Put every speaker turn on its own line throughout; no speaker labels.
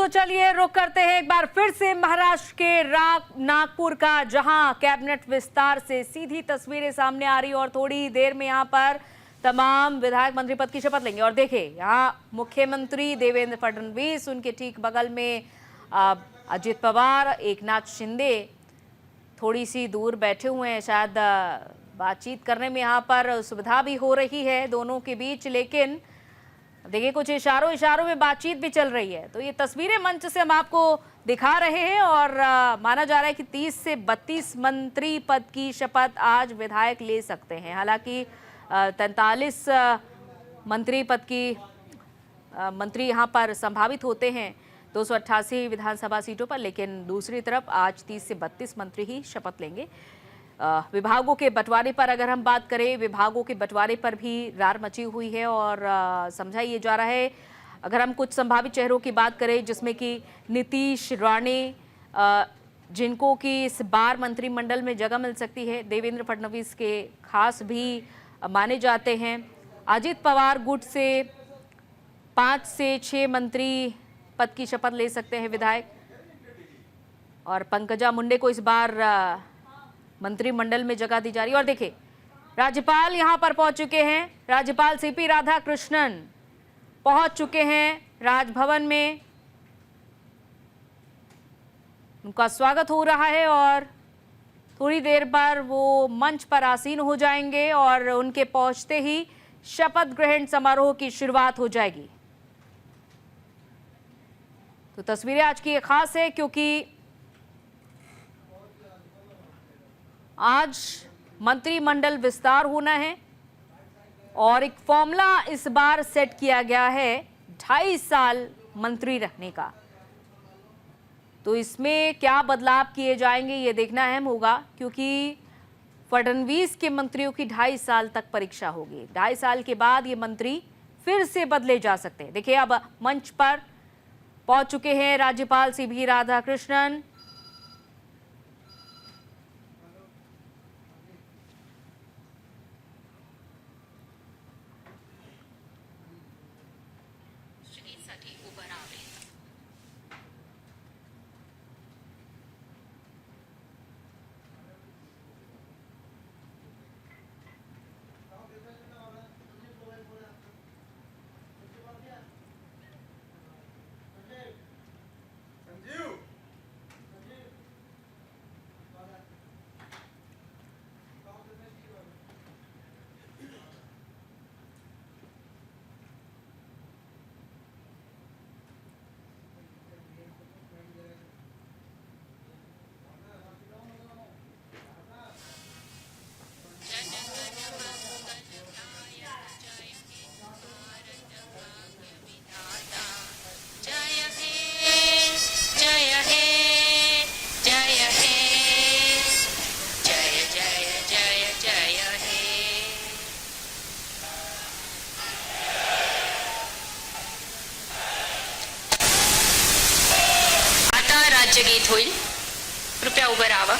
तो चलिए रुक करते हैं एक बार फिर से महाराष्ट्र के नागपुर का, जहां कैबिनेट विस्तार से सीधी तस्वीरें सामने आ रही और थोड़ी देर में यहां पर तमाम विधायक मंत्री पद की शपथ लेंगे। और देखिए यहां मुख्यमंत्री देवेंद्र फडणवीस, उनके ठीक बगल में अजित पवार, एकनाथ शिंदे थोड़ी सी दूर बैठे हुए हैं, शायद बातचीत करने में यहां पर सुविधा भी हो रही है दोनों के बीच। लेकिन देखिए कुछ इशारों में बातचीत भी चल रही है। तो ये तस्वीरें मंच से हम आपको दिखा रहे हैं और माना जा रहा है कि 30 से 32 मंत्री पद की शपथ आज विधायक ले सकते हैं। हालांकि 43 मंत्री पद की मंत्री यहां पर संभावित होते हैं 288 विधानसभा सीटों पर, लेकिन दूसरी तरफ आज 30 से 32 मंत्री ही शपथ लेंगे। विभागों के बंटवारे पर अगर हम बात करें, विभागों के बंटवारे पर भी रार मची हुई है और समझा ये जा रहा है। अगर हम कुछ संभावित चेहरों की बात करें जिसमें कि नीतीश राणे, जिनको कि इस बार मंत्रिमंडल में जगह मिल सकती है, देवेंद्र फडणवीस के खास भी माने जाते हैं। अजित पवार गुट से 5 से 6 मंत्री पद की शपथ ले सकते हैं विधायक, और पंकजा मुंडे को इस बार मंत्रिमंडल में जगह दी जा रही है। और देखिए राज्यपाल यहां पर पहुंच चुके हैं, राज्यपाल सीपी राधाकृष्णन पहुंच चुके हैं राजभवन में, उनका स्वागत हो रहा है और थोड़ी देर पर वो मंच पर आसीन हो जाएंगे और उनके पहुंचते ही शपथ ग्रहण समारोह की शुरुआत हो जाएगी। तो तस्वीरें आज की खास है क्योंकि आज मंत्रिमंडल विस्तार होना है और एक फॉर्मूला इस बार सेट किया गया है 2.5 साल मंत्री रहने का। तो इसमें क्या बदलाव किए जाएंगे ये देखना अहम होगा, क्योंकि फडणवीस के मंत्रियों की 2.5 साल तक परीक्षा होगी। 2.5 साल के बाद ये मंत्री फिर से बदले जा सकते हैं। देखिए अब मंच पर पहुंच चुके हैं राज्यपाल सीपी राधाकृष्णन।
राज्यगीत होईल, कृपया उभं राहावं।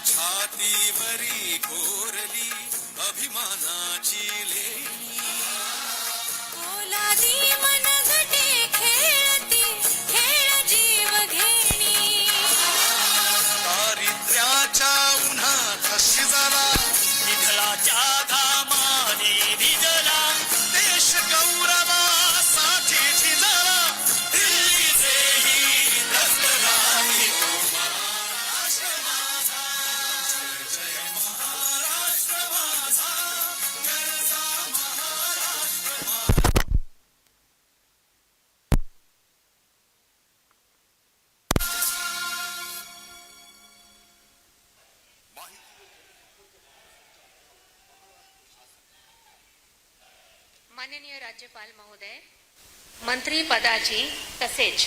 छातीवरी कोरली अभिमानाची लेणी,
ओलादी मनगटे खेळती खेळ जीव घेणी,
दारिद्र्याच्या उन्हात शिजला विठ्ठलाच्या धामाने भिजला, देश गौरवासाठी झिजला,
माननीय राज्यपाल महोदय, मंत्री पदाची तसेच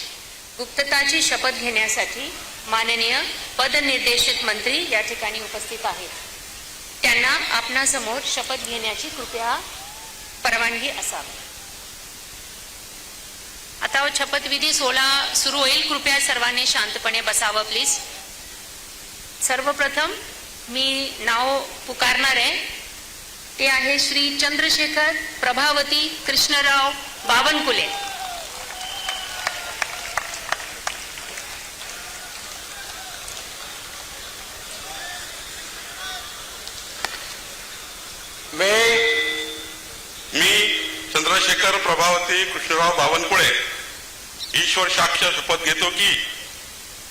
गुप्तताची शपथ घेण्यासाठी माननीय पदनिर्देशित मंत्री या ठिकाणी उपस्थित आहेत. त्यांना आपणासमोर शपथ घेण्याची कृपया परवानगी असावी. आता शपथविधी सोहळा सुरू होईल. कृपया सर्वांनी शांतपणे बसावं प्लीज. सर्वप्रथम मी नाव पुकारणार आहे. ते आहे श्री चंद्रशेखर प्रभावती कृष्णराव बावनकुळे.
मी चंद्रशेखर प्रभावती कृष्णराव बावनकुळे ईश्वर साक्ष शपथ घेतो की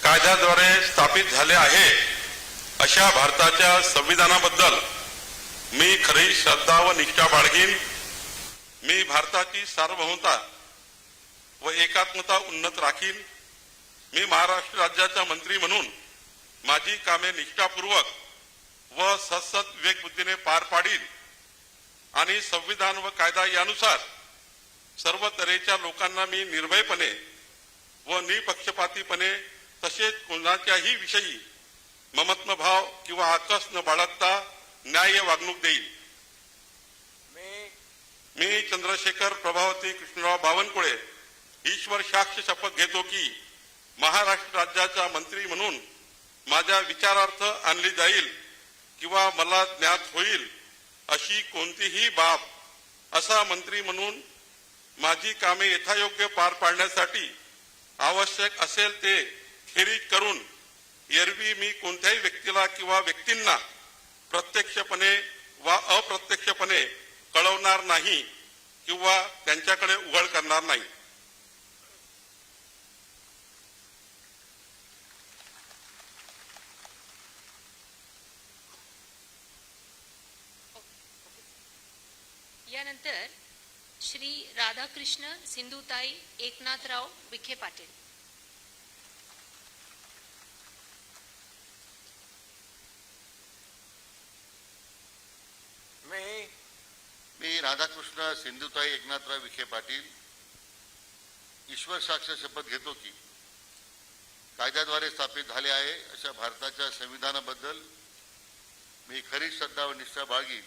कायद्याद्वारे स्थापित झाले आहे अशा भारताच्या संविधानाबद्दल मी खरी श्रद्धा व निष्ठा बाळगीन. मी भारताची सार्वभौमता व एकात्मता उन्नत राखीन. मी महाराष्ट्र राज्याचा मंत्री म्हणून माझी कामे निष्ठापूर्वक व सतत विवेकबुद्धीने पार पाडीन आणि संविधान व कायदा यानुसार सर्व तऱ्हेच्या लोकांना मी निर्भयपणे व निपक्षपातीपणे तसेच कोणाच्याही विषयी ममत्वभाव किंवा आकस न बाळगता न्याय्य वागणूक देईल. मी चंद्रशेखर प्रभावती कृष्णराव बावनकुळे ईश्वर साक्ष शपथ घेतो की महाराष्ट्र राज्याचा मंत्री म्हणून माझ्या विचारार्थ आणली जाईल किंवा मला ज्ञात होईल अशी कोणतीही बाब असा मंत्री म्हणून माझी कामे यथायोग्य पार पाडण्यासाठी आवश्यक असेल ते खेरीज करून एरवी मी कोणत्याही व्यक्तीला किंवा व्यक्तींना प्रत्यक्षपणे वा अप्रत्यक्षपणे कळवणार नाही किंवा त्यांच्याकडे उघड करणार नाही.
यानंतर श्री राधाकृष्ण सिंधुताई एकनाथराव विखे पाटील.
मी राधाकृष्ण सिंधुताई एकनाथराव विखे पाटील ईश्वर साक्ष शपथ घेतो की कायद्याद्वारे स्थापित झाले आहे अशा भारताच्या संविधानाबद्दल मी खरी श्रद्धा व निष्ठा बाळगीन.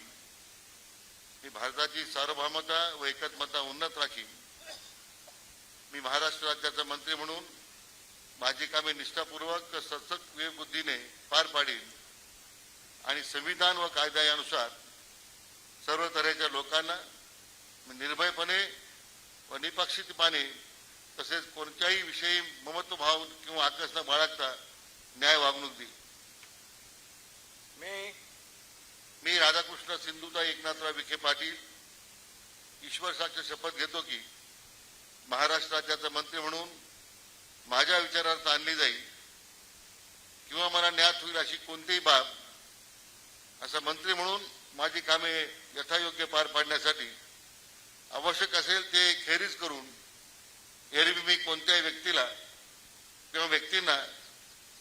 मी भारताची सार्वभौमता व एकात्मता उन्नत राखीन. मी महाराष्ट्र राज्याचा मंत्री म्हणून माझी कामे निष्ठापूर्वक सतत विवेकबुद्धीने पार पाडीन आणि संविधान व कायदा यानुसार सर्व तऱ्हेच्या लोकांना निर्भयपणे व निपक्षपातीपणे तसेच कोणत्याही विषयी ममत्वभाव किंवा आकस न बाळगता न्याय वागणूक देईल. मी राधाकृष्ण सिंधुताई एकनाथराव विखे पाटील ईश्वर साक्ष शपथ घेतो की महाराष्ट्र राज्याचा मंत्री म्हणून माझ्या विचारार्थ आणली जाईल किंवा मला ज्ञात होईल अशी कोणतीही बाब असा मंत्री म्हणून माझी कामे यथायोग्य पार पाडण्यासाठी आवश्यक असेल ते खेरीज करून एरवी मी कोणत्याही व्यक्तीला किंवा व्यक्तींना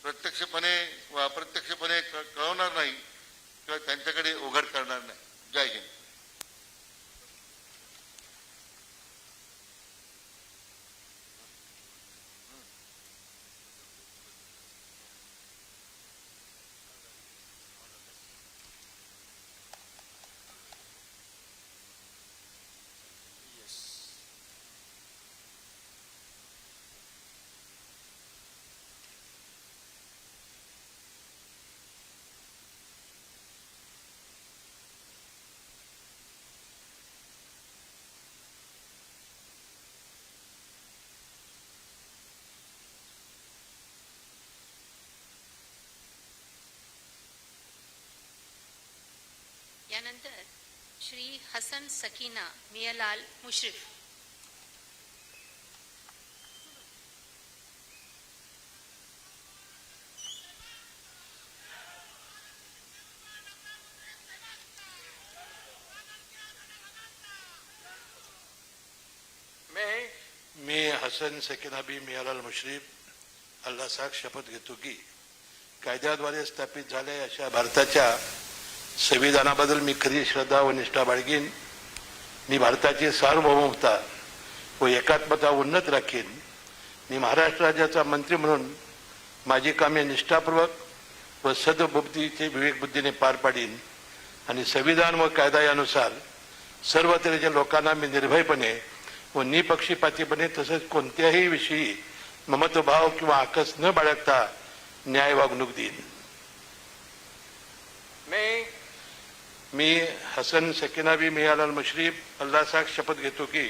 प्रत्यक्षपणे व अप्रत्यक्षपणे कळवणार नाही किंवा त्यांच्याकडे उघड करणार नाही. जय हिंद.
यानंतर श्री हसन सकीना मियालाल मुश्रीफ.
मी हसन सकीना बी मियालाल मुश्रीफ अल्लाह साक्ष शपथ घेतो की कायद्याद्वारे स्थापित झाले अशा भारताच्या संविधानाबद्दल मी खरी श्रद्धा व निष्ठा बाळगीन. मी भारताची सार्वभौमता व एकात्मता उन्नत राखीन. मी महाराष्ट्र राज्याचा मंत्री म्हणून माझी कामे निष्ठापूर्वक व सद्बुद्धीचे विवेकबुद्धीने पार पाडीन आणि संविधान व कायदा यानुसार सर्व तऱ्हेच्या लोकांना मी निर्भयपणे व निपक्षपातीपणे तसेच कोणत्याही विषयी ममत्वभाव किंवा आकस न बाळगता न्याय वागणूक देईन. मी हसन सकीनाबी मियालाल मुश्रीफ अल्लाह शपथ घेतो की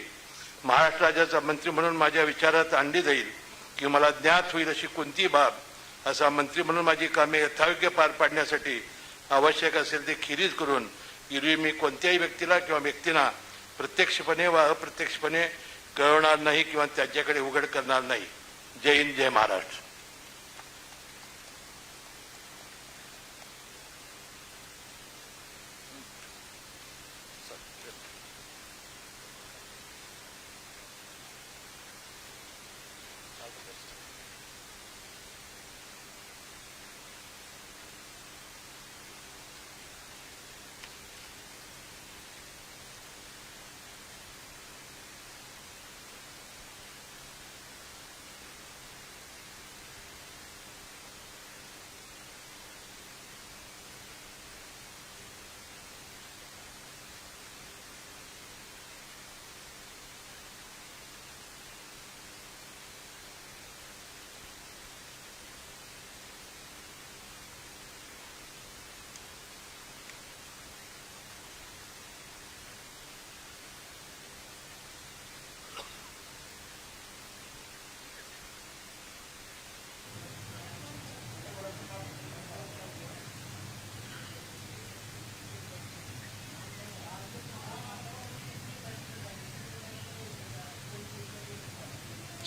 महाराष्ट्र राज्याचा मंत्री म्हणून माझ्या विचारात आणली जाईल की मला ज्ञात होईल अशी कोणती बाब असा मंत्री म्हणून माझी कामे यथायोग्य पार पाडण्यासाठी आवश्यक असेल ते खिरीज करून एरवी मी कोणत्याही व्यक्तीला किंवा व्यक्तींना प्रत्यक्षपणे व अप्रत्यक्षपणे कळवणार नाही किंवा त्याच्याकडे उघड करणार नाही. जय हिंद, जय महाराष्ट्र.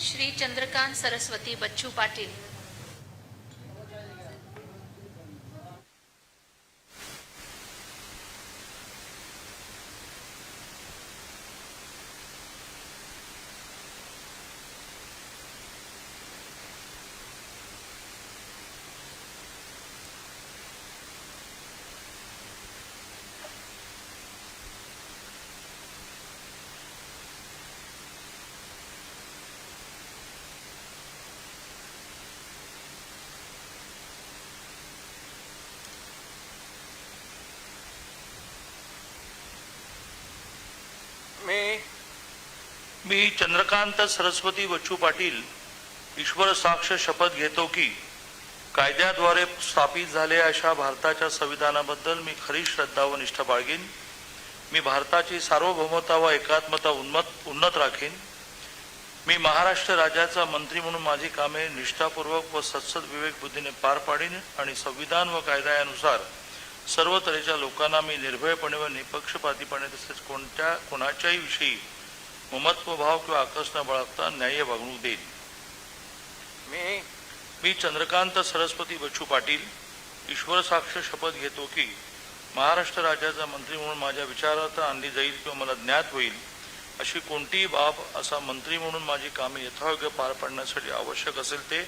श्री चंद्रकांत सरस्वती बच्चू पाटील.
मी चंद्रकांत सरस्वती बच्चू पाटील ईश्वर साक्ष शपथ घेतो की कायद्याद्वारे स्थापित झाले अशा भारताच्या संविधानाबद्दल मी खरी श्रद्धा व निष्ठा बाळगीन. मी भारताची सार्वभौमता व एकात्मता उन्नत राखीन. मी महाराष्ट्र राज्याचा मंत्री म्हणून माझी कामे निष्ठापूर्वक व सत्सद विवेक बुद्धीने पार पाडीन आणि संविधान व कायदा यानुसार सर्व तऱ्हेच्या लोकांना मी निर्भयपणे व निपक्षपातीपणे तसेच कोणाच्याही विषयी ममत्वभाव किंवा आकस न बाळगता न्याय्य वागणूक देईन. मी चंद्रकांत सरस्वती बच्चू पाटील ईश्वर साक्ष शपथ घेतो की महाराष्ट्र राज्याचा मंत्री म्हणून माझ्या विचारात आणली जाईल किंवा मला ज्ञात होईल अशी कोणतीही बाब असा मंत्री म्हणून माझी कामे यथायोग्य पार पाडण्यासाठी आवश्यक असेल ते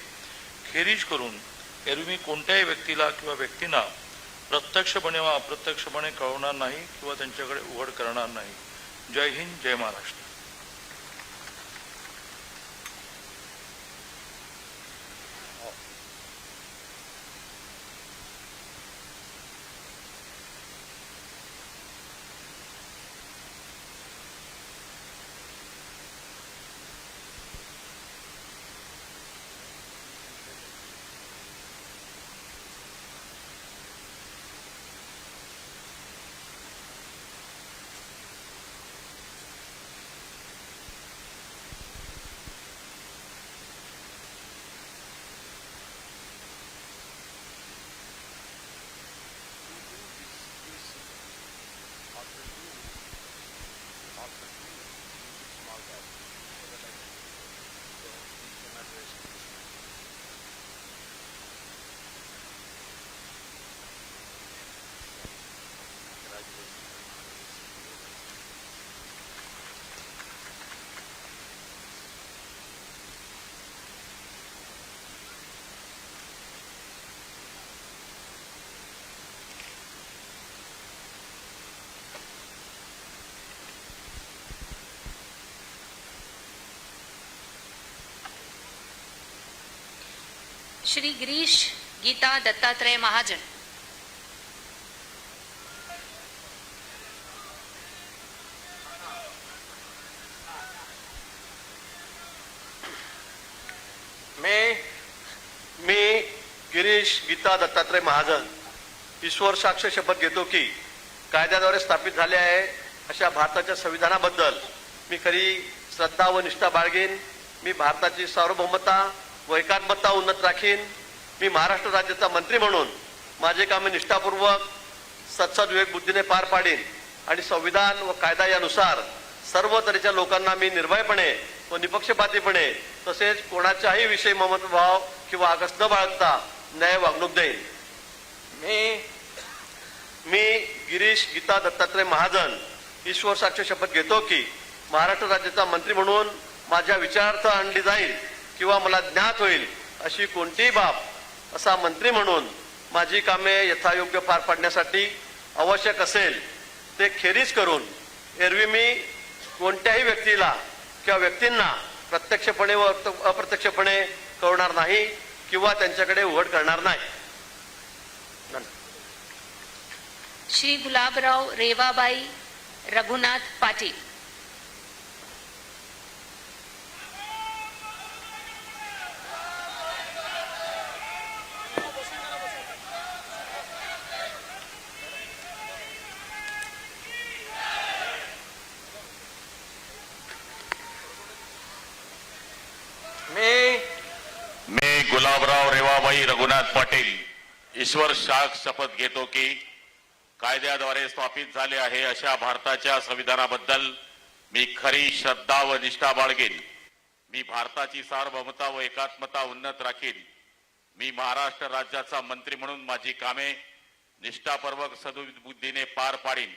खेरीज करून एरवी मी कोणत्याही व्यक्तीला किंवा व्यक्तींना प्रत्यक्षपणे व अप्रत्यक्षपणे कळवणार नाही किंवा त्यांच्याकडे उघड करणार नाही. जय हिंद, जय महाराष्ट्र.
श्री गिरीश गीता दत्तात्रय महाजन.
मी गिरीश गीता दत्तात्रय महाजन ईश्वर साक्ष शपथ घेतो की कायद्याद्वारे स्थापित झाले आहे अशा भारताच्या संविधानाबद्दल मी खरी श्रद्धा व निष्ठा बाळगेन. मी भारताची सार्वभौमता व एकात्मता उन्नत राखीन. मी महाराष्ट्र राज्याचा मंत्री म्हणून माझे कामे निष्ठापूर्वक सत्सद्विवेक बुद्धीने पार पाडीन आणि संविधान व कायदा यानुसार सर्व तऱ्हेच्या लोकांना मी निर्भयपणे व निपक्षपातीपणे तसेच कोणाच्याही विषयी ममत्वभाव किंवा आकस न बाळगता न्याय वागणूक देईन. मी गिरीश गीता दत्तात्रय महाजन ईश्वर साक्ष शपथ घेतो की महाराष्ट्र राज्याचा मंत्री म्हणून माझ्या विचारार्थ आणली जाईल किंवा मला ज्ञात होईल अशी कोणतीही बाब असा मंत्री म्हणून माझी कामे यथायोग्य पार पाडण्यासाठी आवश्यक असेल ते खेरीज करून एरवी मी कोणत्याही व्यक्तीला किंवा व्यक्तींना प्रत्यक्षपणे व अप्रत्यक्षपणे कळवणार नाही किंवा त्यांच्याकडे उघड करणार नाही.
श्री गुलाबराव रेवाबाई रघुनाथ पाटील.
मी गुलाबराव रेवाबाई रघुनाथ पाटील ईश्वर साक्ष शपथ घेतो की कायद्याद्वारे स्थापित झाले आहे अशा भारताच्या संविधानाबद्दल मी खरी श्रद्धा व निष्ठा बाळगेन. मी भारताची सार्वभौमता व एकात्मता उन्नत राखीन. मी महाराष्ट्र राज्याचा मंत्री म्हणून माझी कामे निष्ठापूर्वक सद्बुद्धीने पार पाडीन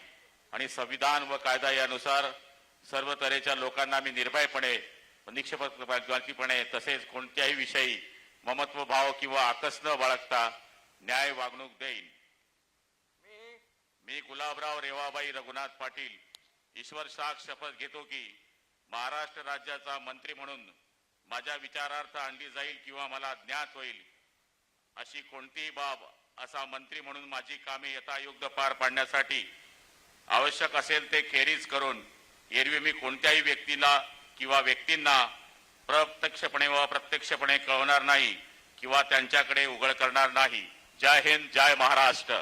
आणि संविधान व कायदा यानुसार सर्व तऱ्हेच्या लोकांना मी निर्भयपणे निष्पक्षपातीपणे तसेच कोणत्याही विषयी ममत्व भाव किंवा आकस न बाळगता न्याय वागणूक देईन. मी गुलाबराव रेवाबाई रघुनाथ पाटील ईश्वर साक्ष शपथ घेतो की महाराष्ट्र राज्याचा मंत्री म्हणून माझ्या विचारार्थ आणली जाईल किंवा मला ज्ञात होईल अशी कोणतीही बाब असा मंत्री म्हणून माझी कामे यथायोग्य पार पाडण्यासाठी आवश्यक असेल ते खेरीज करून एरवी मी कोणत्याही व्यक्तीला किंवा व्यक्तींना प्रत्यक्षपणे व अप्रत्यक्षपणे कळवणार नाही किंवा त्यांच्याकडे उघड करणार नाही. जय हिंद, जय महाराष्ट्र.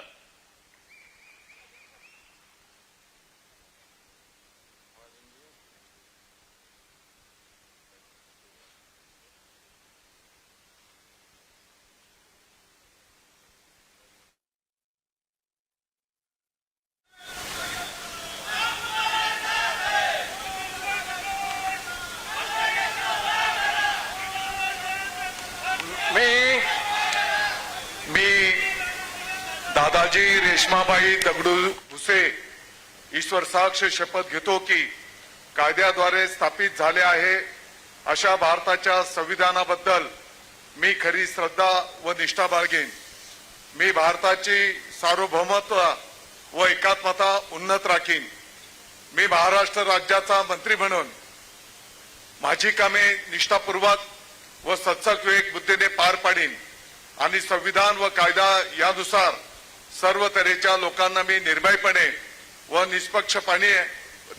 दादाजी रेश्माबाई दगडू भुसे ईश्वर साक्ष शपथ घेतो की कायद्याद्वारे स्थापित झाले आहे अशा भारताच्या संविधानाबद्दल मी खरी श्रद्धा व निष्ठा बाळगेन. मी भारताची सार्वभौमत्व व एकात्मता उन्नत राखीन. मी महाराष्ट्र राज्याचा मंत्री म्हणून माझी कामे निष्ठापूर्वक व सत्सविवेक बुद्धीने पार पाडीन आणि संविधान व कायदा यानुसार सर्व तऱ्हेच्या लोकांना मी निर्भयपणे व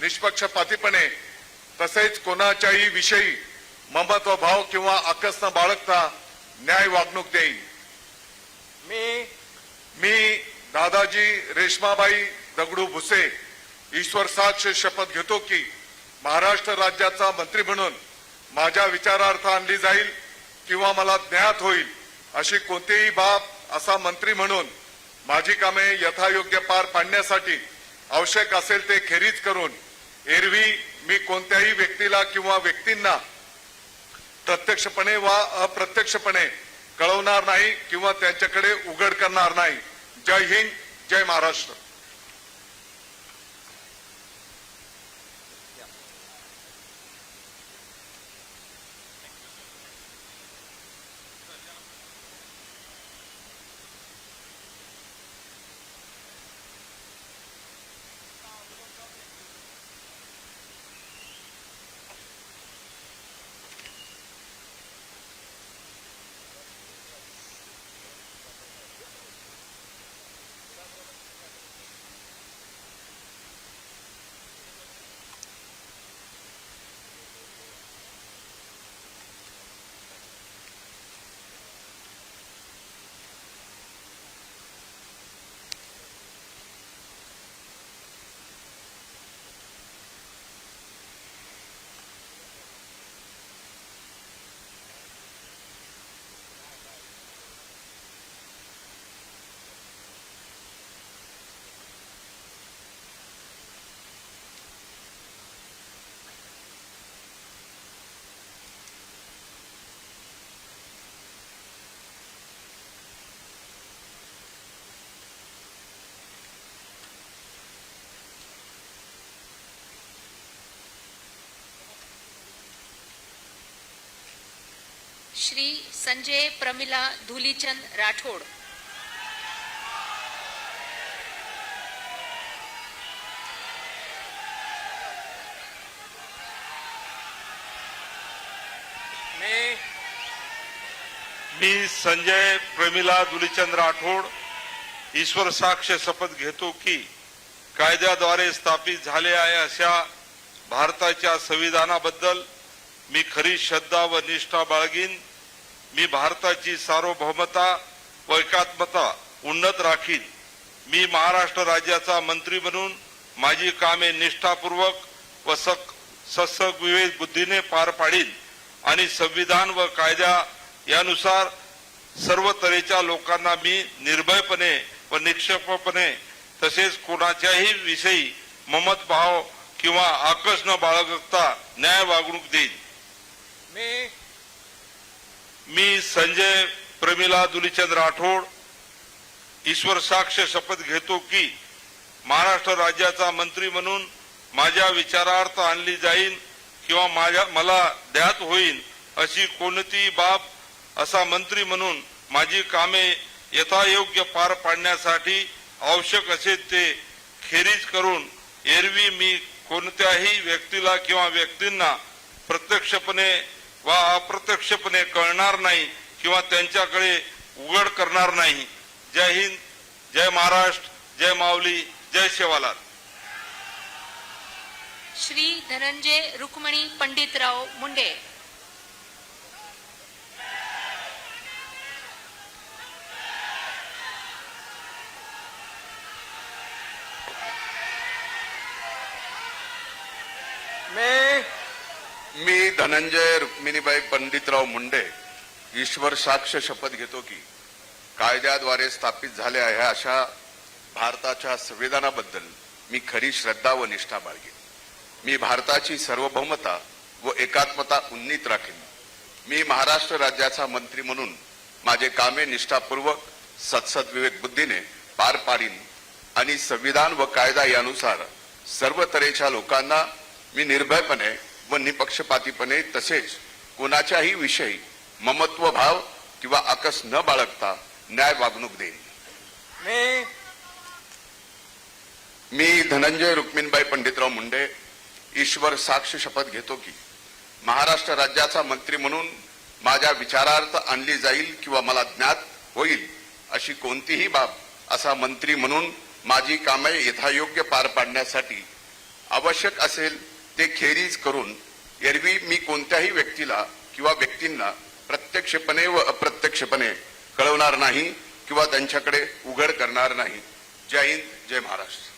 निष्पक्षपातीपणे तसेच कोणाच्याही विषयी ममत्व भाव किंवा आकस न बाळगता न्याय वागणूक देईन. मी दादाजी रेश्माबाई दगडू भुसे ईश्वर साक्ष शपथ घेतो की महाराष्ट्र राज्याचा मंत्री म्हणून माझ्या विचारार्थ आणली जाईल किंवा मला ज्ञात होईल अशी कोणतीही बाब असा मंत्री म्हणून माझी कामे यथायोग्य पार पाडण्यासाठी आवश्यक असेल ते खेरीज करून एरवी मी कोणत्याही व्यक्तीला किंवा व्यक्तींना प्रत्यक्षपणे वा अप्रत्यक्षपणे कळवणार नाही किंवा त्यांच्याकडे उघड करणार नाही. जय हिंद, जय महाराष्ट्र.
श्री संजय प्रमिला धुलीचंद राठोड,
मी संजय प्रमिला धुलीचंद राठोड ईश्वर साक्ष शपथ घेतो की कायद्याद्वारे स्थापित झाले आहे अशा भारताच्या संविधानाबद्दल मी खरी श्रद्धा व निष्ठा बाळगीन. मी भारताची सार्वभौमता व एकात्मता उन्नत राखीन. मी महाराष्ट्र राज्याचा मंत्री म्हणून माझी कामे निष्ठापूर्वक व सत्सविवेक बुद्धीने पार पाडीन आणि संविधान व कायद्या यानुसार सर्व तऱ्हेच्या लोकांना मी निर्भयपणे व निष्पक्षपणे तसेच कोणाच्याही विषयी ममत भाव किंवा आकस न बाळगता न्याय वागणूक देईन. मी संजय प्रमिला धुलीचंद राठोड ईश्वर साक्ष शपथ घेतो की महाराष्ट्र राज्याचा मंत्री म्हणून माझ्या विचारार्थ आणली जाईल किंवा मला ज्ञात होईल अशी कोणतीही बाब असा मंत्री म्हणून माझी कामे यथायोग्य पार पाडण्यासाठी आवश्यक असेल ते खेरीज करून एरवी मी कोणत्याही व्यक्तीला किंवा व्यक्तींना प्रत्यक्षपणे वा अप्रत्यक्षपणे कळणार नाही किंवा त्यांच्याकडे उघड करणार नाही. जय हिंद, जय महाराष्ट्र, जय माऊली, जय सेवालाल.
श्री धनंजय रुक्मणी पंडितराव मुंडे,
मी धनंजय रुक्मिणीबाई पंडितराव मुंडे ईश्वर साक्ष शपथ घेतो की कायद्याद्वारे स्थापित झाले आहे अशा भारताच्या संविधानाबद्दल मी खरी श्रद्धा व निष्ठा बाळगेन. मी भारताची सार्वभौमता व एकात्मता उन्नीत राखीन. मी महाराष्ट्र राज्याचा मंत्री म्हणून माझे कामे निष्ठापूर्वक सत्सविवेक बुद्धीने पार पाडीन आणि संविधान व कायदा यानुसार सर्व तऱ्हेच्या लोकांना मी निर्भयपणे व निपक्षपातीपणे तसेच कोणाच्याही विषयी ममत्व भाव किंवा आकस न बाळगता न्याय वागणूक देईन. मी धनंजय रुक्मिणीबाई पंडितराव मुंडे ईश्वर साक्ष शपथ घेतो की महाराष्ट्र राज्याचा मंत्री म्हणून माझ्या विचारार्थ आणली जाईल किंवा मला ज्ञात होईल अशी कोणतीही बाब असा मंत्री म्हणून माझी कामे यथायोग्य पार पाडण्यासाठी आवश्यक असेल ते खेरीज करून एरवी मी कोणत्याही व्यक्तीला किंवा व्यक्तींना प्रत्यक्षपणे व अप्रत्यक्षपणे कळवणार नाही किंवा त्यांच्याकडे उघड करणार नाही. जय हिंद, जय महाराष्ट्र.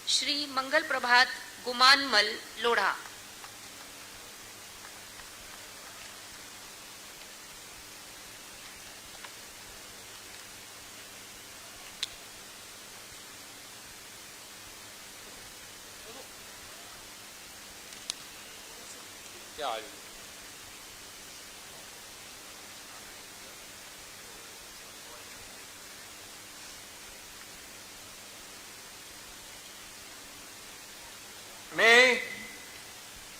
श्री मंगल प्रभात गुमानमल लोढ़ा,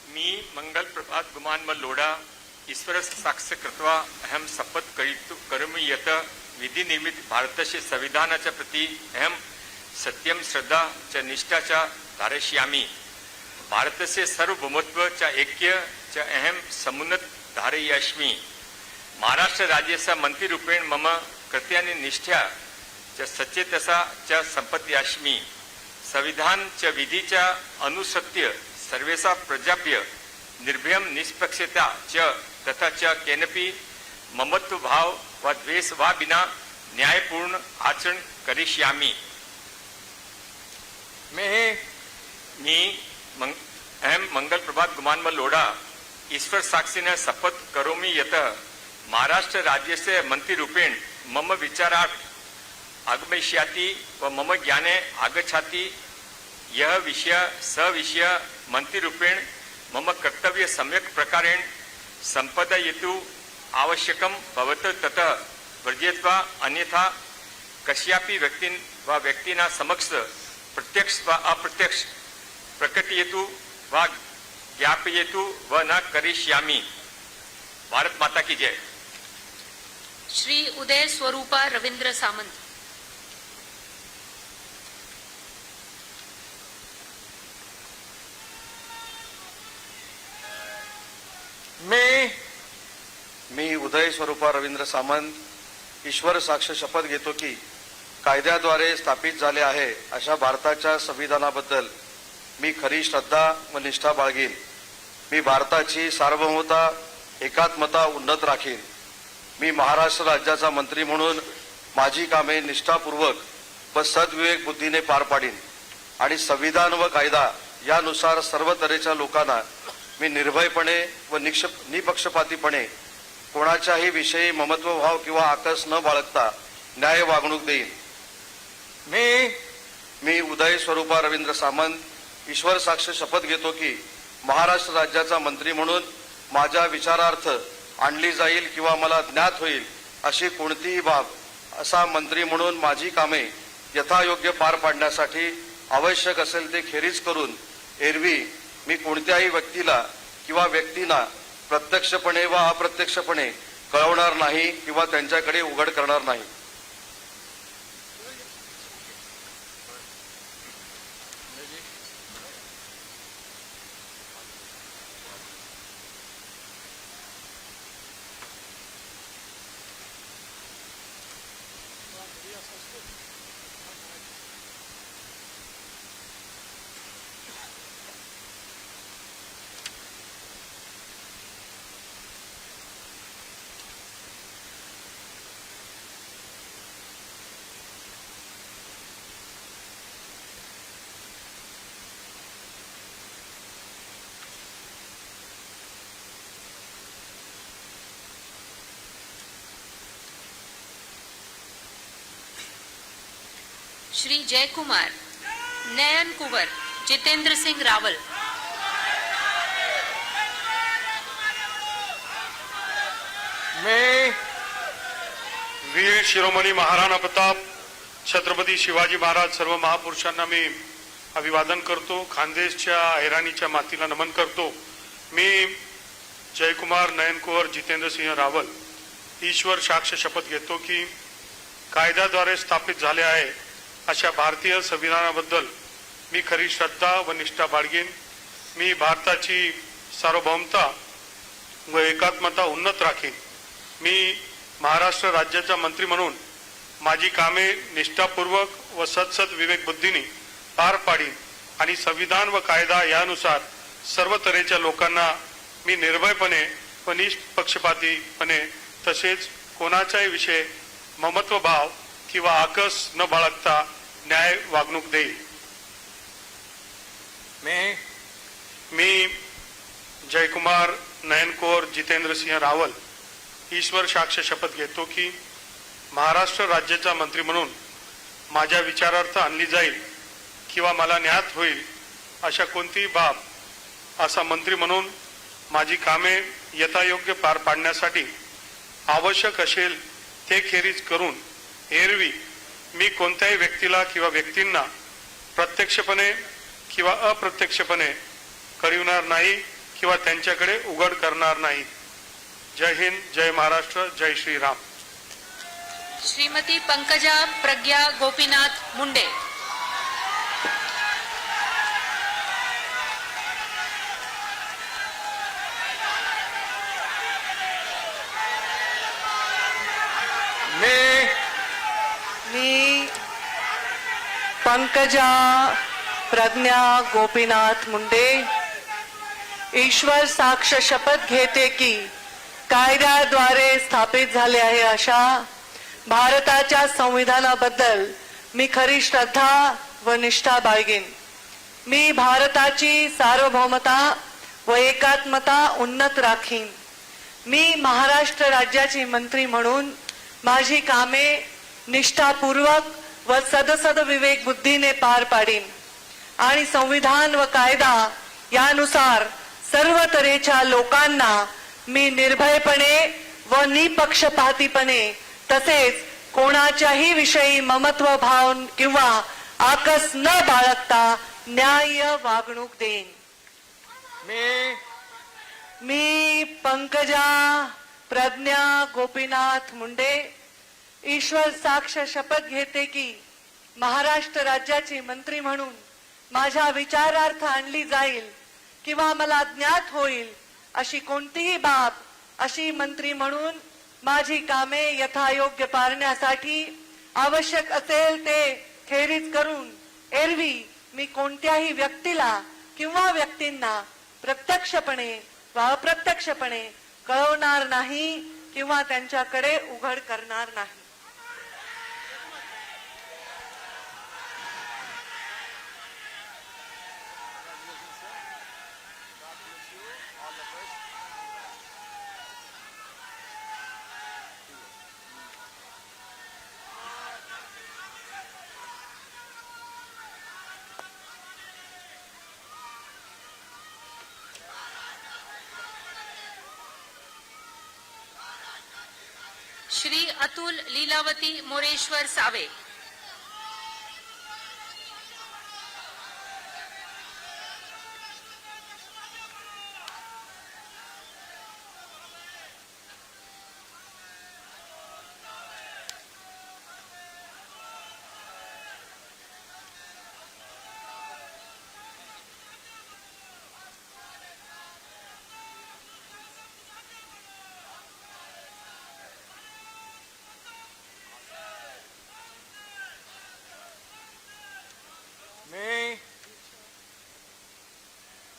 मी मंगल प्रभात गुमानमल लोढ़ा ईश्वर साक्ष कृत्वा अहम शपथ करोमि यत विधि निर्मित भारतस्य संविधानाच्या प्रति अहम सत्यम श्रद्धा च निष्ठा च धारयिष्यामि. भारतस्य सार्वभौमत्व च ऐक्य च अहम समुन्नत धारयिष्यामि. महाराष्ट्र राज्यस्य मंत्रीरूपेण मम कृत्यानि निष्ठा च सचेतसा च संपत्यास्मि. संविधान च विधि च अनुसत्य सर्वेषां प्रजाभ्य निर्भयं निष्पक्षता च तथा च केनपि ममत्व भाव व द्वेष वा विना न्यायपूर्ण आचरण करिष्यामी. मी अहम मंगल प्रभात गुमानमल लोढ़ा ईश्वर साक्षिण शपथ करोमि यत महाराष्ट्र राज्यस्य मंत्री रूपेण मम विचारार्थ आगमिष्याति व मम ज्ञाने आगच्छाति. यह विषय सविषय मंत्री रूपेण मम कर्तव्य सम्यक प्रकारेण संपादयितु आवश्यकं भवत तत वर्जयित्वा अन्यथा कस्यापि व्यक्तिना समक्ष प्रत्यक्ष व अप्रत्यक्ष प्रकटयितु व ज्ञापयितु व न करिष्यामि. भारत माता की जय.
श्री उदय स्वरूपा रवींद्र सामंत.
मी उदय स्वरूपा रवींद्र सामंत ईश्वर साक्ष शपथ घेतो की कायद्याद्वारे स्थापित झाले आहे अशा भारताच्या संविधानाबद्दल मी खरी श्रद्धा व निष्ठा बाळगीन. मी भारताची सार्वभौमता एकात्मता उन्नत राखीन. मी महाराष्ट्र राज्याचा मंत्री म्हणून माझी कामे निष्ठापूर्वक व सद्विवेक बुद्धीने पार पाडीन आणि संविधान व कायदा यानुसार सर्व तऱ्हेच्या लोकांना मी निर्भयपणे व निपक्षपातीपणे कोणाच्याही विषयी ममत्वभाव किंवा आकस न बाळगता न्याय वागणूक देईन. मी उदय स्वरूपा रवींद्र सामंत ईश्वर साक्ष शपथ घेतो की महाराष्ट्र राज्याचा मंत्री म्हणून माझ्या विचारार्थ आणली जाईल किंवा मला ज्ञात होईल अशी कोणतीही बाब असा मंत्री म्हणून माझी कामे यथायोग्य पार पाडण्यासाठी आवश्यक असेल ते खेरीज करून एरवी मी कोणत्याही व्यक्तीला किंवा व्यक्तींना प्रत्यक्षपणे व अप्रत्यक्षपणे कळवणार नाही किंवा त्यांच्याकडे उघड करणार नाही.
श्री जयकुमार नयन कुंवर जितेंद्र सिंह रावल.
वीर शिरोमणी महाराणा प्रताप छत्रपती शिवाजी महाराज सर्व महापुरुषांना मी अभिवादन करतो. खानदेशच्या हैराणीच्या मातीला नमन करतो. मी जयकुमार नयन कुंवर जितेंद्र सिंह रावल ईश्वर साक्ष शपथ घेतो की कायद्याद्वारे स्थापित झाले आहे अशा भारतीय संविधानाबद्दल मी खरी श्रद्धा व निष्ठा बाळगीन. मी भारताची सार्वभौमता व एकात्मता उन्नत राखीन. मी महाराष्ट्र राज्याचा मंत्री म्हणून माझी कामे निष्ठापूर्वक व सत्सद विवेक बुद्धीने पार पाडीन आणि संविधान व कायदा यानुसार सर्व तऱ्हेच्या लोकांना मी निर्भयपणे व निष्पक्षपातीपणे तसेच कोणाचाही विषय ममत्वभाव किंवा आकस न बाळगता न्याय वागणूक देईल. मी जयकुमार नयन कुंवर जितेंद्र सिंह रावल ईश्वर साक्ष शपथ घेतो की महाराष्ट्र राज्याचा मंत्री म्हणून माझ्या विचारार्थ आणली जाईल किंवा मला ज्ञात होईल अशा कोणतीही बाब असा मंत्री म्हणून माझी कामे यथायोग्य पार पाडण्यासाठी आवश्यक असेल ते खेरीज करून एरवी मी कोणत्याही व्यक्तीला किंवा व्यक्तींना प्रत्यक्षपणे किंवा अप्रत्यक्षपणे कळविणार नाही किंवा त्यांच्याकडे उघड करणार नाही. जय हिंद, जय महाराष्ट्र, जय श्रीराम.
श्रीमती पंकजा प्रज्ञा गोपीनाथ मुंडे.
मी पंकजा प्रज्ञा गोपीनाथ मुंडे ईश्वर साक्ष शपथ घेते की कायद्याद्वारे स्थापित झाले आहे अशा भारताच्या संविधानाबद्दल मी खरी श्रद्धा व निष्ठा बाळगेन. मी भारताची सार्वभौमता व एकात्मता उन्नत राखीन. मी महाराष्ट्र राज्याची मंत्री म्हणून माझी कामे निष्ठापूर्वक व सदसद विवेक बुद्धीने पार पाडीन आणि संविधान व कायदा यानुसार सर्व तऱ्हेच्या लोकांना मी निर्भयपणे व निपक्षपातीपणे तसेच कोणाच्याही विषयी ममत्व भाव किंवा आकस न बाळगता न्याय्य वागणूक देईन. मी पंकजा प्रज्ञा गोपीनाथ मुंडे ईश्वर साक्ष शपथ घेते की महाराष्ट्र राज्याची मंत्री म्हणून माझ्या विचारार्थ आणली जाईल किंवा मला ज्ञात होईल अशी कोणतीही बाब अशी मंत्री म्हणून माझी कामे यथायोग्य पाळण्यासाठी आवश्यक असेल ते खेरीज करून एरवी मी कोणत्याही व्यक्तीला किंवा व्यक्तींना प्रत्यक्षपणे व अप्रत्यक्षपणे कळवणार नाही किंवा त्यांच्याकडे उघड करणार नाही.
श्री अतुल लीलावती मोरेश्वर सावे.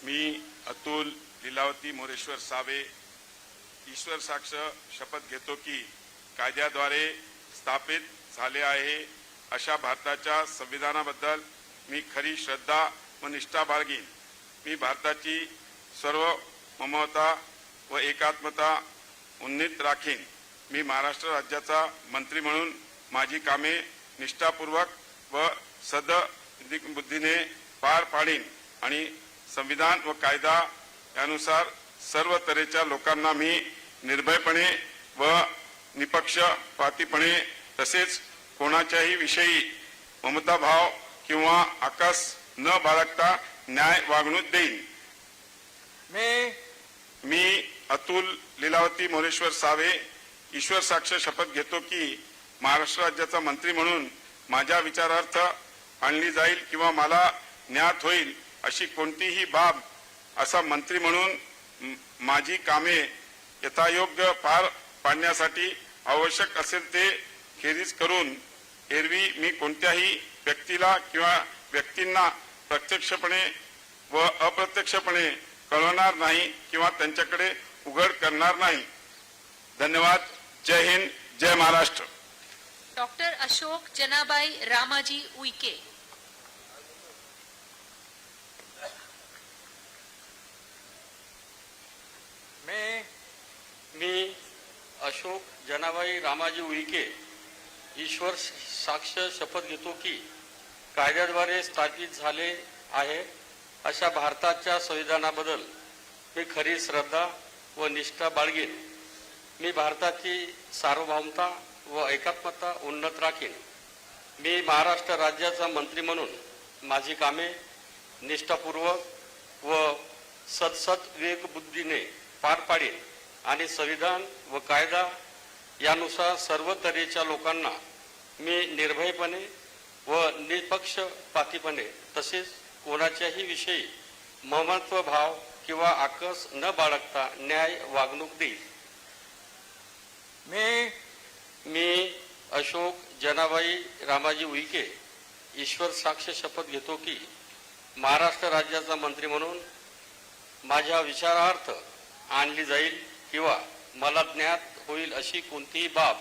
मी अतुल लीलावती मोरेश्वर सावे ईश्वर साक्ष शपथ घेतो की कायद्याद्वारे स्थापित झाले आहे अशा भारताच्या संविधानाबद्दल मी खरी श्रद्धा व निष्ठा बाळगीन. मी भारताची सार्वभौमता व एकात्मता उन्नत राखीन. मी महाराष्ट्र राज्याचा मंत्री म्हणून माझी कामे निष्ठापूर्वक व सद्बुद्धीने पार पाडीन आणि संविधान व कायदा यानुसार सर्व तऱ्हेच्या लोकांना मी निर्भयपणे व निपक्षपातीपणे तसेच कोणाच्याही विषयी ममताभाव किंवा आकस न बाळगता न्याय वागणूक देईन. मी अतुल लीलावती मोरेश्वर सावे ईश्वर साक्ष शपथ घेतो की महाराष्ट्र राज्याचा मंत्री म्हणून माझ्या विचारार्थ आणली जाईल किंवा मला ज्ञात होईल अशी कोणतीही बाब असा मंत्री म्हणून माझी कामे यथायोग्य पार पाडण्यासाठी आवश्यक असेल ते खेरीज करून एरवी मी कोणत्याही व्यक्तीला किंवा व्यक्तींना प्रत्यक्षपणे व अप्रत्यक्षपणे कळवणार नाही किंवा त्यांच्याकडे उघड करणार नाही. धन्यवाद. जय हिंद. जय महाराष्ट्र.
डॉक्टर अशोक जनाबाई रामाजी उईके.
मी अशोक जनाबाई रामाजी उईके ईश्वर साक्ष शपथ घेतो की कायद्याद्वारे स्थापित झाले आहे अशा भारताच्या संविधानाबद्दल मी खरी श्रद्धा व निष्ठा बाळगीन. मी भारताची सार्वभौमता व एकात्मता उन्नत राखीन. मी महाराष्ट्र राज्याचा मंत्री म्हणून माझी कामे निष्ठापूर्वक व सद्विवेकबुद्धीने पार पाडीन आणि संविधान व कायदा यानुसार सर्व तऱ्हेच्या लोकांना मी निर्भयपणे व निपक्षपातीपणे तसेच कोणाच्याही विषयी ममत्व भाव किंवा आकस न बाळगता न्याय वागणूक देईल. मी अशोक जनाबाई रामाजी उईके ईश्वर साक्ष शपथ घेतो की महाराष्ट्र राज्याचा मंत्री म्हणून माझ्या विचारार्थ आणली जाईल किंवा मला ज्ञात होईल अशी कोणतीही बाब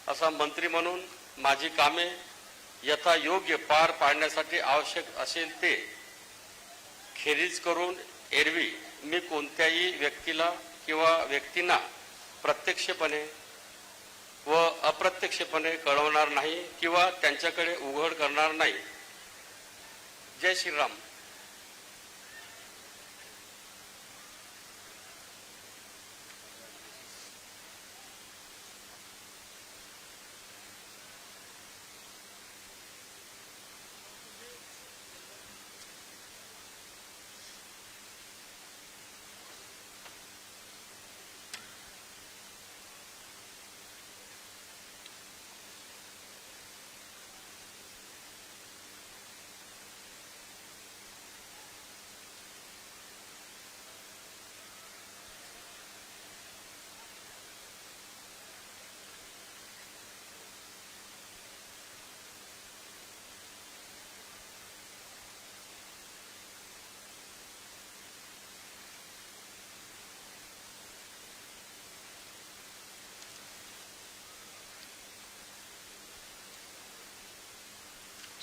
असा मंत्री म्हणून माझी कामे यथायोग्य पार पाडण्यासाठी आवश्यक असेल ते खेरीज करून एरवी मी कोणत्याही व्यक्तीला किंवा व्यक्तींना प्रत्यक्षपणे व अप्रत्यक्षपणे कळवणार नाही किंवा त्यांच्याकडे उघड करणार नाही. जय श्रीराम.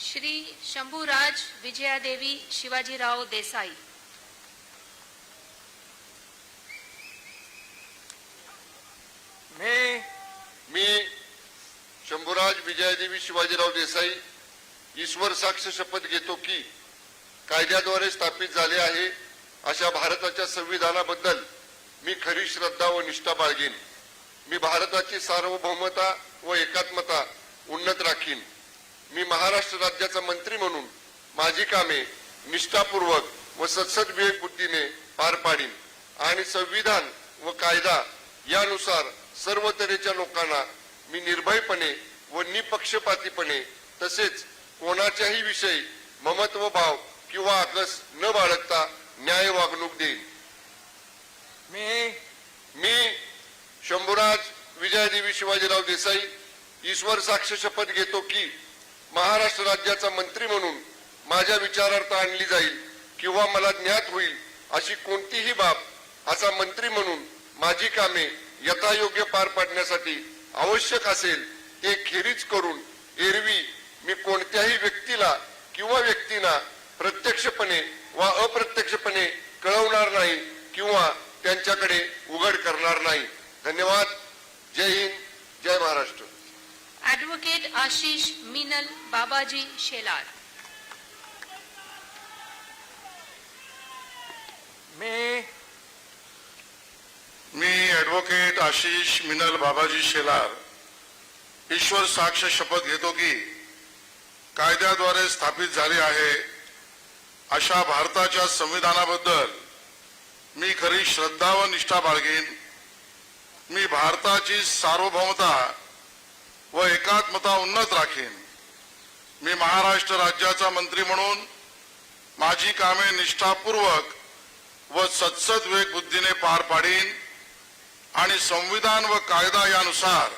श्री शंभूराज विजयादेवी शिवाजीराव देसाई.
मी शंभूराज विजयादेवी शिवाजीराव देसाई ईश्वर साक्ष शपथ घेतो की कायद्याद्वारे स्थापित झाले आहे अशा भारताच्या संविधानाबद्दल मी खरी श्रद्धा व निष्ठा बाळगेन. मी भारताची सार्वभौमता व एकात्मता उन्नत राखीन. मी महाराष्ट्र राज्याचा मंत्री म्हणून माझी कामे निष्ठापूर्वक व सत्सद विवेक बुद्धीने पार पाडीन आणि संविधान व कायदा यानुसार सर्व तऱ्हेच्या लोकांना मी निर्भयपणे व निपक्षपातीपणे तसेच कोणाच्याही विषयी ममत्व भाव किंवा आकस न बाळगता न्याय वागणूक देईन. मी शंभूराज विजयादेवी शिवाजीराव देसाई ईश्वर साक्ष शपथ घेतो की महाराष्ट्र राज्याचा मंत्री म्हणून माझ्या विचारार्थ आणली जाईल किंवा मला ज्ञात होईल अशी कोणतीही बाब असा मंत्री म्हणून माझी कामे यथायोग्य पार पाडण्यासाठी आवश्यक असेल ते खेरीज करून एरवी मी कोणत्याही व्यक्तीला किंवा व्यक्तींना प्रत्यक्षपणे वा अप्रत्यक्षपणे कळवणार नाही किंवा त्यांच्याकडे उघड करणार नाही. धन्यवाद. जय हिंद. जय महाराष्ट्र.
ॲडव्होकेट आशिष मीनल बाबाजी शेलार.
मी ॲडव्होकेट आशिष मिनल बाबाजी शेलार ईश्वर साक्ष शपथ घेतो की कायद्याद्वारे स्थापित झाले आहे अशा भारताच्या संविधानाबद्दल मी खरी श्रद्धा व निष्ठा बाळगेन. मी भारताची सार्वभौमता व एकात्मता उन्नत राखीन. मी महाराष्ट्र राज्याचा मंत्री म्हणून माझी कामे निष्ठापूर्वक व सत्सद विवेक बुद्धीने पार पाडीन आणि संविधान व कायदा यानुसार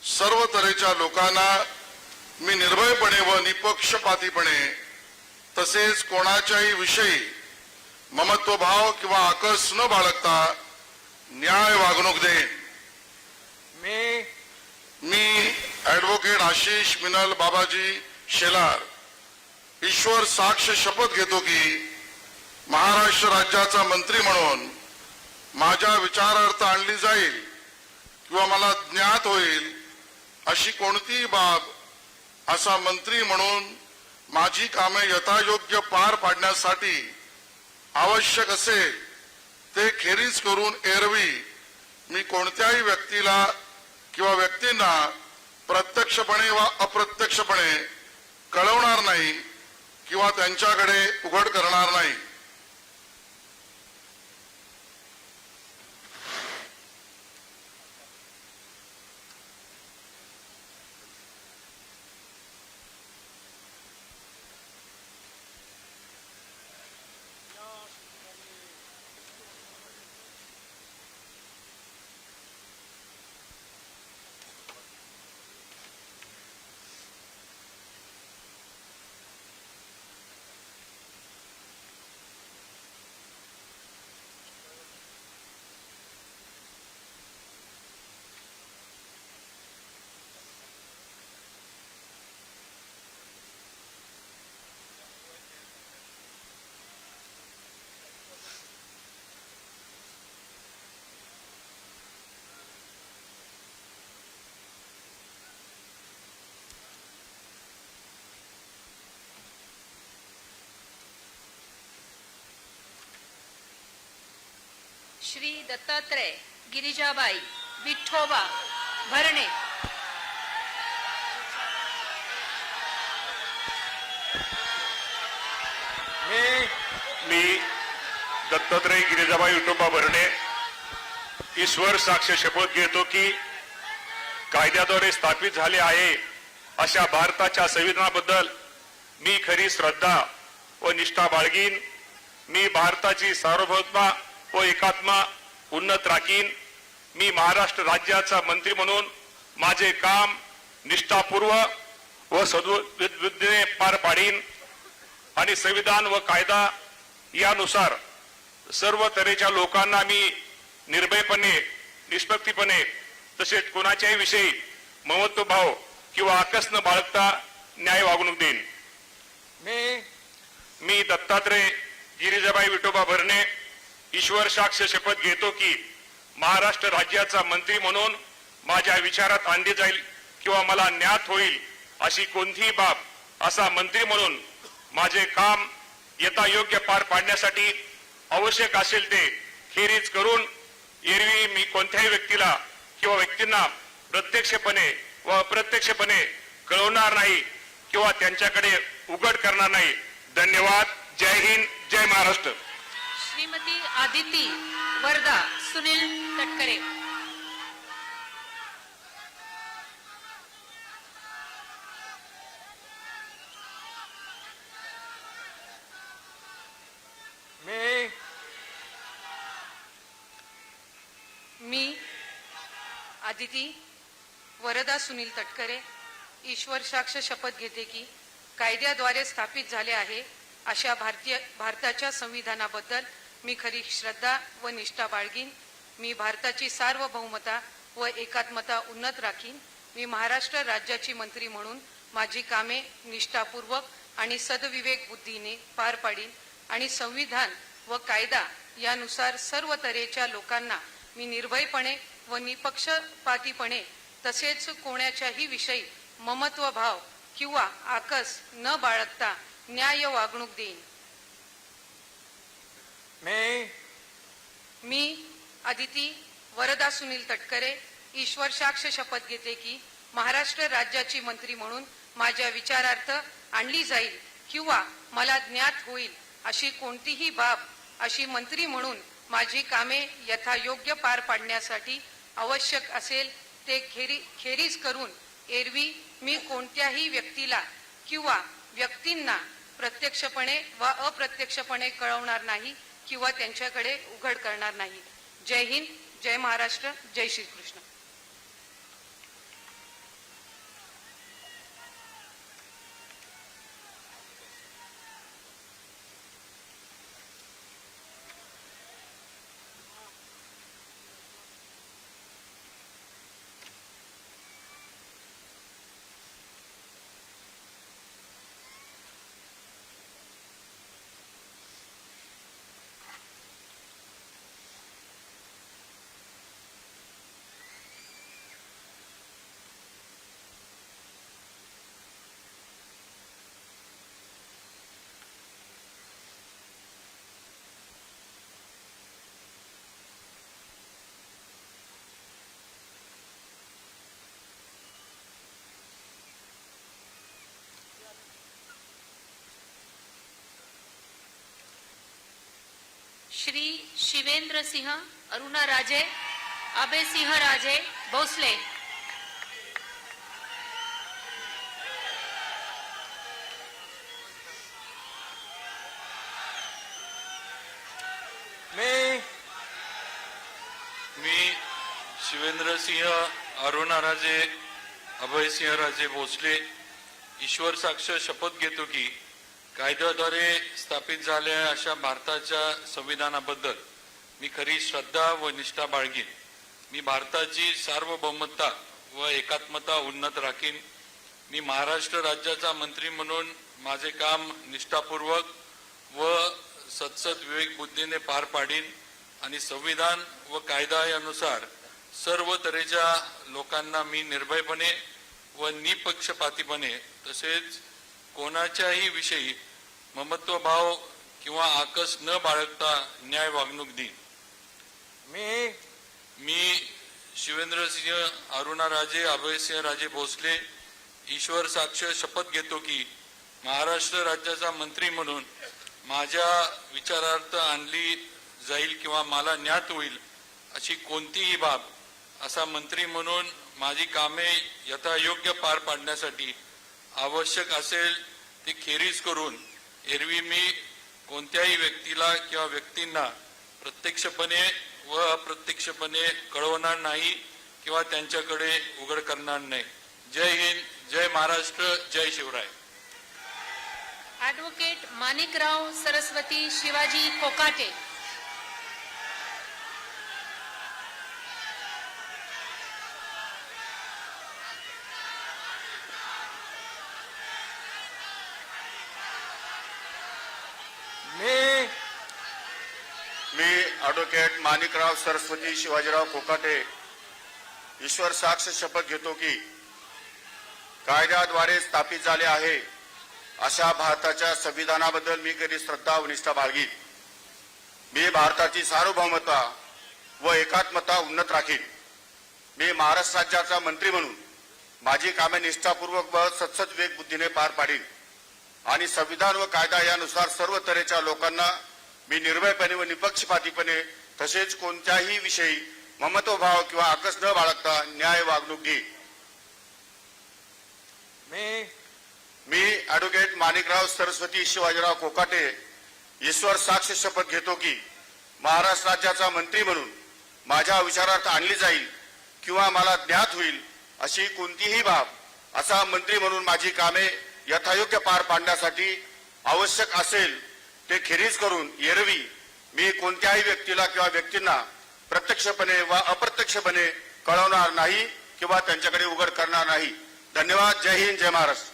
सर्व तऱ्हेच्या लोकांना मी निर्भयपणे व निपक्षपातीपणे तसेच कोणाच्याही विषयी ममत्वभाव किंवा आकस न बाळगता न्याय वागणूक देईन. मी ॲडव्होकेट आशिष मिनल बाबाजी शेलार ईश्वर साक्ष शपथ घेतो की महाराष्ट्र राज्याचा मंत्री म्हणून माझ्या विचारार्थ आणली जाईल किंवा मला ज्ञात होईल अशी कोणतीही बाब असा मंत्री म्हणून माझी कामे यथायोग्य पार पाडण्यासाठी आवश्यक असेल ते खेरीज करून एरवी मी कोणत्याही व्यक्तीला किंवा व्यक्तींना प्रत्यक्षपणे वा अप्रत्यक्षपणे कळवणार नाही किंवा त्यांच्याकडे उघड करणार नाही.
श्री दत्तात्रय गिरिजाबाई विठोबा भरणे,
मी दत्तात्रय गिरिजाबाई विठोबा भरणे ईश्वर साक्ष शपथ घेतो की कायद्याद्वारे स्थापित झाले आहे अशा भारताच्या संविधानाबद्दल मी खरी श्रद्धा व निष्ठा बाळगीन. मी भारताची सार्वभौमता व एकात्मा उन्नत राखीन. मी महाराष्ट्र राज्याचा मंत्री म्हणून माझे काम निष्ठापूर्वक व सद्बुद्धीने पार पाडीन आणि संविधान व कायदा यानुसार सर्व तऱ्हेच्या लोकांना मी निर्भयपणे, निष्पक्षपणे तसेच कोणाच्याही विषयी ममत्वभाव किंवा आकस न बाळगता न्याय वागणूक देईन. मी दत्तात्रय गिरिजाबाई विठोबा भरणे ईश्वर साक्ष शपथ घेतो की महाराष्ट्र राज्याचा मंत्री म्हणून माझ्या विचारात आणली जाईल किंवा मला ज्ञात होईल अशी कोणतीही बाब असा मंत्री म्हणून माझे काम यथायोग्य पार पाडण्यासाठी आवश्यक असेल ते खेरीज करून एरवी मी कोणत्याही व्यक्तीला किंवा व्यक्तींना प्रत्यक्षपणे व अप्रत्यक्षपणे कळवणार नाही किंवा त्यांच्याकडे उघड करणार नाही. धन्यवाद. जय हिंद, जय महाराष्ट्र.
श्रीमती आदिती वरदा सुनील तटकरे, मी आदिती वरदा सुनील तटकरे ईश्वर साक्ष शपथ घेते की कायद्याद्वारे स्थापित झाले आहे अशा भारताच्या संविधानाबद्दल मी खरी श्रद्धा व निष्ठा बाळगीन. मी भारताची सार्वभौमता व एकात्मता उन्नत राखीन. मी महाराष्ट्र राज्याची मंत्री म्हणून माझी कामे निष्ठापूर्वक आणि सद्विवेक बुद्धीने पार पाडीन आणि संविधान व कायदा यानुसार सर्व तऱ्हेच्या लोकांना मी निर्भयपणे व निपक्षपातीपणे तसेच कोणाच्याही विषयी ममत्वभाव किंवा आकस न बाळगता न्याय वागणूक देईन. मी आदिती वरदा सुनील तटकरे ईश्वर साक्ष शपथ घेते की महाराष्ट्र राज्याची मंत्री म्हणून माझ्या विचारार्थ आणली जाईल किंवा मला ज्ञात होईल अशी कोणतीही बाब अशी मंत्री म्हणून माझी कामे यथायोग्य पार पाडण्यासाठी आवश्यक असेल ते खेरीज करून एरवी मी कोणत्याही व्यक्तीला किंवा व्यक्तींना प्रत्यक्षपणे व अप्रत्यक्षपणे कळवणार नाही किंवा त्यांच्याकडे उघड करणार नाही. जय हिंद, जय महाराष्ट्र, जय श्रीकृष्ण. श्री शिवेंद्र सिंह अरुणा राजे अभय सिंह राजे भोसले,
मी शिवेंद्र सिंह अरुणा राजे अभय सिंह राजे भोसले ईश्वर साक्ष शपथ घेतो की कायद्याद्वारे स्थापित झालेल्या अशा भारताच्या संविधानाबद्दल मी खरी श्रद्धा व निष्ठा बाळगीन. मी भारताची सार्वभौमता व एकात्मता उन्नत राखीन. मी महाराष्ट्र राज्याचा मंत्री म्हणून माझे काम निष्ठापूर्वक व सत्सद विवेक बुद्धीने पार पाडीन आणि संविधान व कायदा यानुसार सर्व तऱ्हेच्या लोकांना मी निर्भयपणे व निपक्षपातीपणे तसेच कोणाच्याही विषयी ममत्वभाव किंवा आकस न बाळगता न्याय वागणूक देईन.
मी शिवेंद्रसिंह अरुणा राजे अभयसिंह राजे भोसले ईश्वर साक्ष शपथ घेतो की महाराष्ट्र राज्याचा मंत्री म्हणून माझ्या विचारार्थ आणली जाईल किंवा मला ज्ञात होईल अशी कोणतीही बाब असा मंत्री म्हणून माझी कामे यथायोग्य पार पाडण्यासाठी आवश्यक असेल ती खेरीज करून एरवी मी कोणत्याही व्यक्तीला किंवा व्यक्तींना प्रत्यक्षपणे व अप्रत्यक्षपणे कळवणार नाही किंवा त्यांच्याकडे उघड करणार नाही. जय हिंद, जय महाराष्ट्र, जय शिवराय.
ॲडव्होकेट माणिकराव सरस्वती शिवाजी कोकाटे.
मी ॲडव्होकेट माणिकराव सरस्वती शिवाजीराव कोकाटे ईश्वर साक्ष शपथ घेतो की कायद्याद्वारे स्थापित झाले आहे अशा भारताच्या संविधानाबद्दल मी कधी श्रद्धा व निष्ठा बाळगीन. मी भारताची सार्वभौमता व एकात्मता उन्नत राखीन. मी महाराष्ट्र राज्याचा मंत्री म्हणून माझी कामे निष्ठापूर्वक व सत्सद बुद्धीने पार पाडीन आणि संविधान व कायदा यानुसार सर्व तऱ्हेच्या लोकांना मी निर्भयपणे व निपक्षपातीपणे तसेच कोणत्याही विषयी ममत्वभाव किंवा आकस न बाळगता न्याय वागणूक देईन. मी ॲडव्होकेट माणिकराव सरस्वती शिवाजीराव कोकाटे ईश्वर साक्ष शपथ घेतो की महाराष्ट्र राज्याचा मंत्री म्हणून माझ्या विचारार्थ आणली जाईल किंवा मला ज्ञात होईल अशी कोणतीही बाब असा मंत्री म्हणून माझी कामे यथायोग्य पार पाडण्यासाठी आवश्यक असेल ते खेरीज करून एरवी मी कोणत्याही व्यक्तीला किंवा व्यक्तींना प्रत्यक्षपणे व अप्रत्यक्षपणे कळवणार नाही किंवा त्यांच्याकडे उघड करणार नाही. धन्यवाद. जय हिंद, जय महाराष्ट्र.